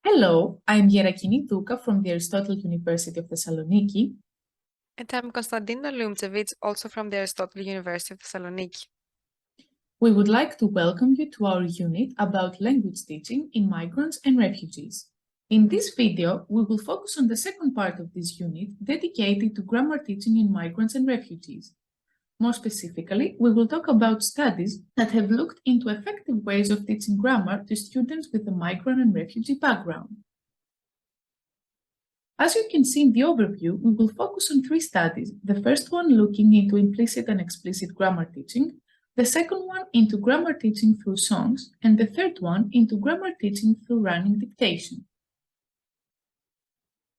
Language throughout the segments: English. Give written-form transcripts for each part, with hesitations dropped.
Hello, I'm Yerakini Douka from the Aristotle University of Thessaloniki. And I'm Konstantina Lumtsevits, also from the Aristotle University of Thessaloniki. We would like to welcome you to our unit about language teaching in migrants and refugees. In this video, we will focus on the second part of this unit dedicated to grammar teaching in migrants and refugees. More specifically, we will talk about studies that have looked into effective ways of teaching grammar to students with a migrant and refugee background. As you can see in the overview, we will focus on three studies, the first one looking into implicit and explicit grammar teaching, the second one into grammar teaching through songs, and the third one into grammar teaching through running dictation.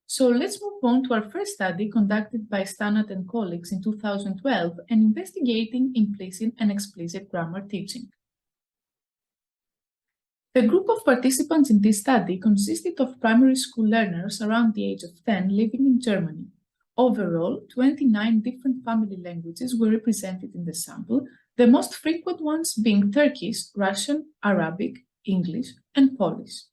So let's move on to our first study conducted by Stannard and colleagues in 2012 and investigating implicit and explicit grammar teaching. The group of participants in this study consisted of primary school learners around the age of 10 living in Germany. Overall, 29 different family languages were represented in the sample, the most frequent ones being Turkish, Russian, Arabic, English, and Polish.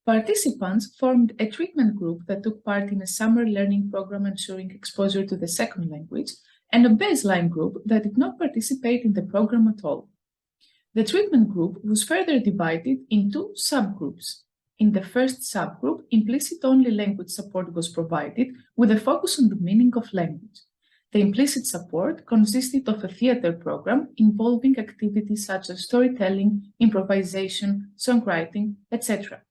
Participants formed a treatment group that took part in a summer learning program ensuring exposure to the second language, and a baseline group that did not participate in the program at all. The treatment group was further divided into subgroups. In the first subgroup, implicit-only language support was provided with a focus on the meaning of language. The implicit support consisted of a theater program involving activities such as storytelling, improvisation, songwriting, etc.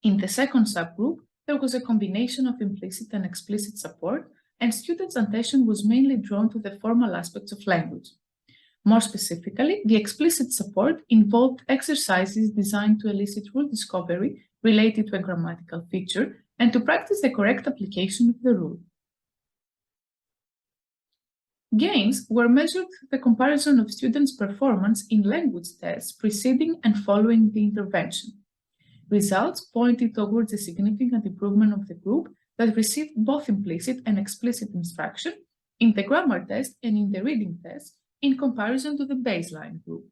In the second subgroup, there was a combination of implicit and explicit support, and students' attention was mainly drawn to the formal aspects of language. More specifically, the explicit support involved exercises designed to elicit rule discovery related to a grammatical feature and to practice the correct application of the rule. Gains were measured through the comparison of students' performance in language tests preceding and following the intervention. Results pointed towards a significant improvement of the group that received both implicit and explicit instruction in the grammar test and in the reading test, in comparison to the baseline group.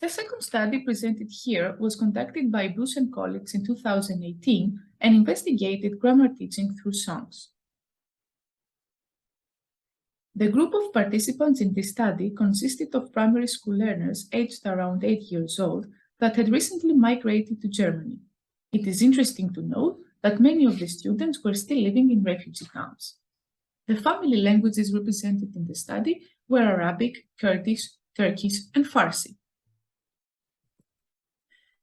The second study presented here was conducted by Bruce and colleagues in 2018 and investigated grammar teaching through songs. The group of participants in this study consisted of primary school learners aged around 8 years old that had recently migrated to Germany. It is interesting to note that many of the students were still living in refugee camps. The family languages represented in the study were Arabic, Kurdish, Turkish, and Farsi.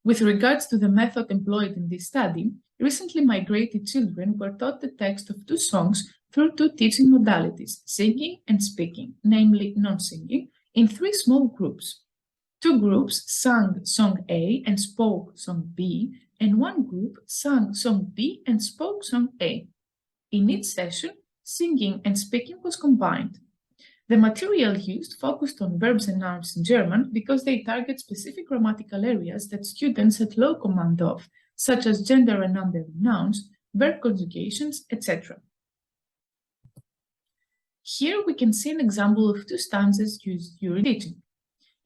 With regards to the method employed in this study, recently migrated children were taught the text of two songs through two teaching modalities, singing and speaking, namely non-singing, in three small groups. Two groups sang song A and spoke song B, and one group sang song B and spoke song A. In each session, singing and speaking was combined. The material used focused on verbs and nouns in German because they target specific grammatical areas that students had low command of, such as gender and number of nouns, verb conjugations, etc. Here we can see an example of two stanzas used during teaching.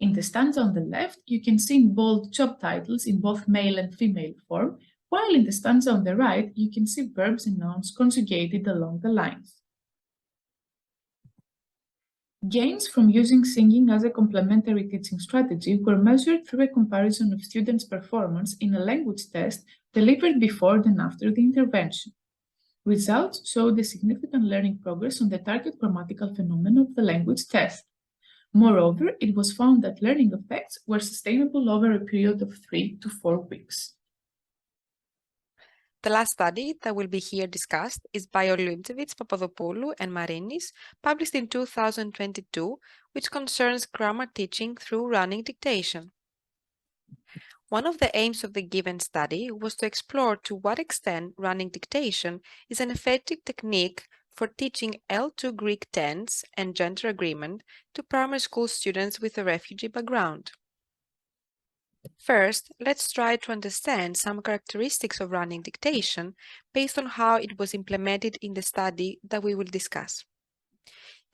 In the stanza on the left, you can see in bold job titles in both male and female form, while in the stanza on the right, you can see verbs and nouns conjugated along the lines. Gains from using singing as a complementary teaching strategy were measured through a comparison of students' performance in a language test delivered before and after the intervention. Results showed a significant learning progress on the target grammatical phenomenon of the language test. Moreover, it was found that learning effects were sustainable over a period of 3 to 4 weeks. The last study that will be here discussed is by Olymtsevits, Papadopoulou, and Marinis, published in 2022, which concerns grammar teaching through running dictation. One of the aims of the given study was to explore to what extent running dictation is an effective technique for teaching L2 Greek tense and gender agreement to primary school students with a refugee background. First, let's try to understand some characteristics of running dictation based on how it was implemented in the study that we will discuss.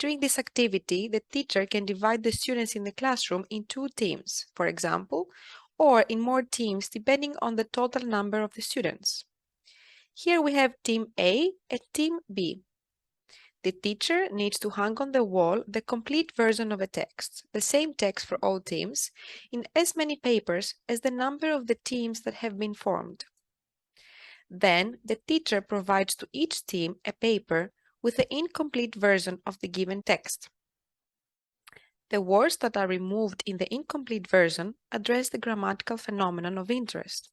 During this activity, the teacher can divide the students in the classroom in 2 teams, for example, or in more teams depending on the total number of the students. Here we have Team A and Team B. The teacher needs to hang on the wall the complete version of a text, the same text for all teams, in as many papers as the number of the teams that have been formed. Then, the teacher provides to each team a paper with the incomplete version of the given text. The words that are removed in the incomplete version address the grammatical phenomenon of interest.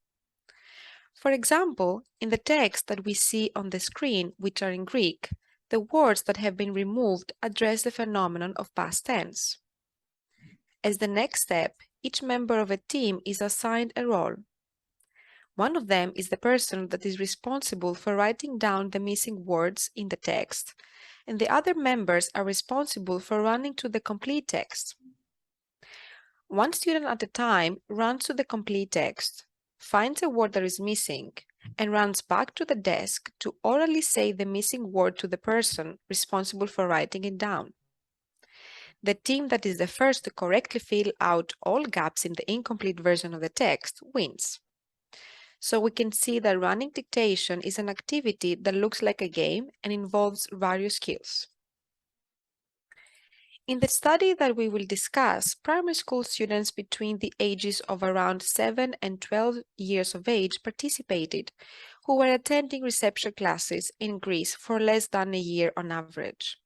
For example, in the text that we see on the screen, which are in Greek, the words that have been removed address the phenomenon of past tense. As the next step, each member of a team is assigned a role. One of them is the person that is responsible for writing down the missing words in the text, and the other members are responsible for running to the complete text. One student at a time runs to the complete text, finds a word that is missing, and runs back to the desk to orally say the missing word to the person responsible for writing it down. The team that is the first to correctly fill out all gaps in the incomplete version of the text wins. So we can see that running dictation is an activity that looks like a game and involves various skills. In the study that we will discuss, primary school students between the ages of around 7 and 12 years of age participated, who were attending reception classes in Greece for less than a year on average.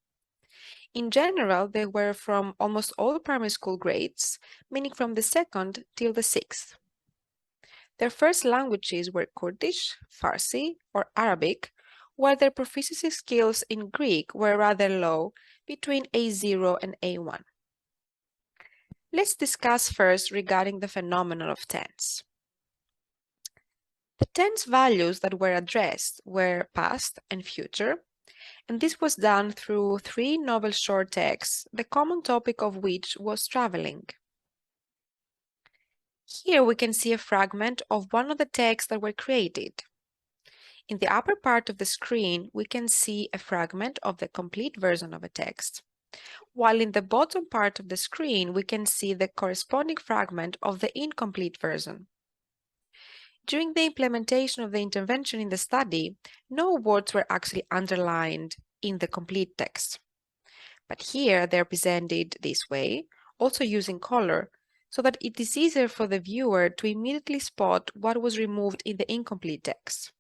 In general, they were from almost all primary school grades, meaning from the 2nd till the 6th. Their first languages were Kurdish, Farsi, or Arabic, while their proficiency skills in Greek were rather low, between A0 and A1. Let's discuss first regarding the phenomenon of tense. The tense values that were addressed were past and future, and this was done through 3 novel short texts, the common topic of which was traveling. Here we can see a fragment of one of the texts that were created. In the upper part of the screen, we can see a fragment of the complete version of a text, while in the bottom part of the screen, we can see the corresponding fragment of the incomplete version. During the implementation of the intervention in the study, no words were actually underlined in the complete text. But here they're presented this way, also using color, so that it is easier for the viewer to immediately spot what was removed in the incomplete text.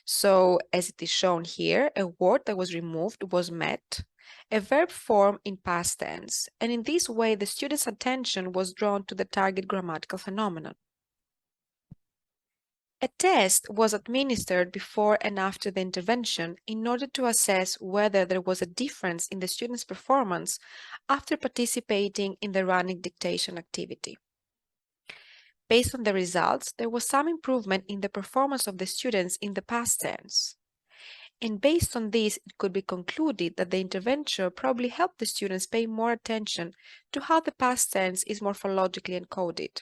So, as it is shown here, a word that was removed was met, a verb form in past tense, and in this way the student's attention was drawn to the target grammatical phenomenon. A test was administered before and after the intervention in order to assess whether there was a difference in the student's performance after participating in the running dictation activity. Based on the results, there was some improvement in the performance of the students in the past tense. And based on this, it could be concluded that the intervention probably helped the students pay more attention to how the past tense is morphologically encoded.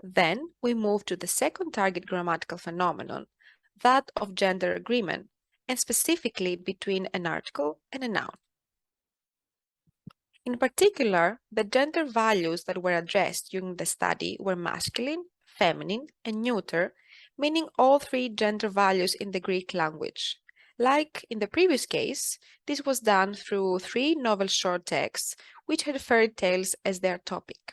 Then we move to the second target grammatical phenomenon, that of gender agreement, and specifically between an article and a noun. In particular, the gender values that were addressed during the study were masculine, feminine, and neuter, meaning all 3 gender values in the Greek language. Like in the previous case, this was done through 3 novel short texts, which had fairy tales as their topic.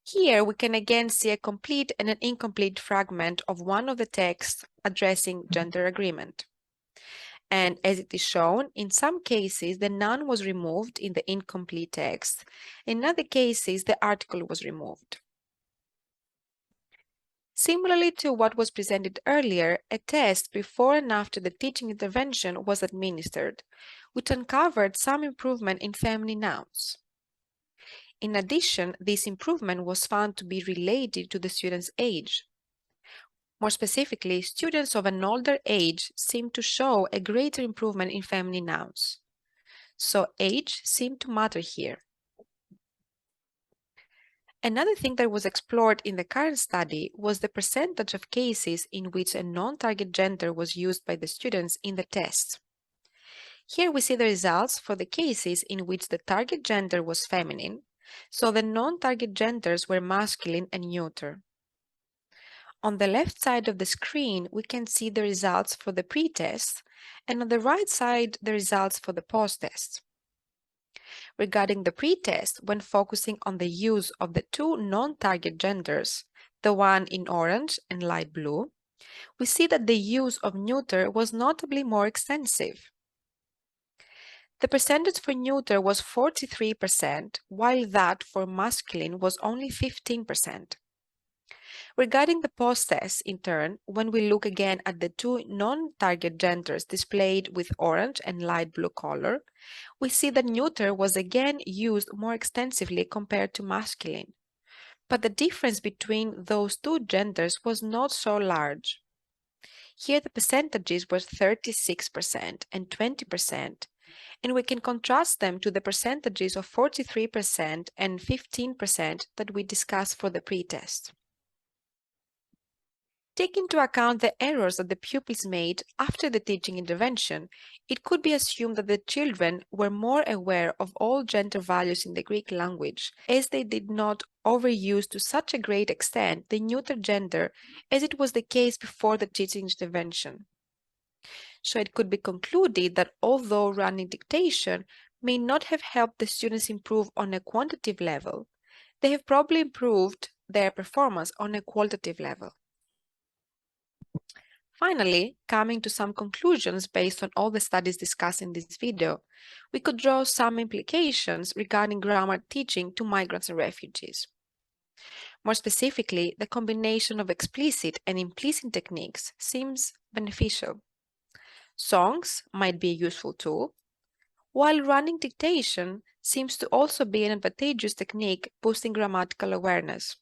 Here we can again see a complete and an incomplete fragment of one of the texts addressing gender agreement. And as it is shown, in some cases the noun was removed in the incomplete text. In other cases, the article was removed. Similarly to what was presented earlier, a test before and after the teaching intervention was administered, which uncovered some improvement in feminine nouns. In addition, this improvement was found to be related to the student's age. More specifically, students of an older age seemed to show a greater improvement in feminine nouns. So age seemed to matter here. Another thing that was explored in the current study was the percentage of cases in which a non-target gender was used by the students in the tests. Here we see the results for the cases in which the target gender was feminine, so the non-target genders were masculine and neuter. On the left side of the screen, we can see the results for the pre-test, and on the right side, the results for the post-test. Regarding the pre-test, when focusing on the use of the two non-target genders, the one in orange and light blue, we see that the use of neuter was notably more extensive. The percentage for neuter was 43%, while that for masculine was only 15%. Regarding the post-test, in turn, when we look again at the two non-target genders displayed with orange and light blue color, we see that neuter was again used more extensively compared to masculine. But the difference between those two genders was not so large. Here the percentages were 36% and 20%, and we can contrast them to the percentages of 43% and 15% that we discussed for the pre-test. Take into account the errors that the pupils made after the teaching intervention, it could be assumed that the children were more aware of all gender values in the Greek language, as they did not overuse to such a great extent the neuter gender as it was the case before the teaching intervention. So it could be concluded that although running dictation may not have helped the students improve on a quantitative level, they have probably improved their performance on a qualitative level. Finally, coming to some conclusions based on all the studies discussed in this video, we could draw some implications regarding grammar teaching to migrants and refugees. More specifically, the combination of explicit and implicit techniques seems beneficial. Songs might be a useful tool, while running dictation seems to also be an advantageous technique boosting grammatical awareness.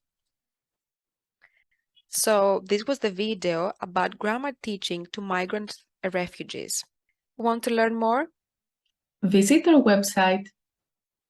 So this was the video about grammar teaching to migrants and refugees. Want to learn more? Visit our website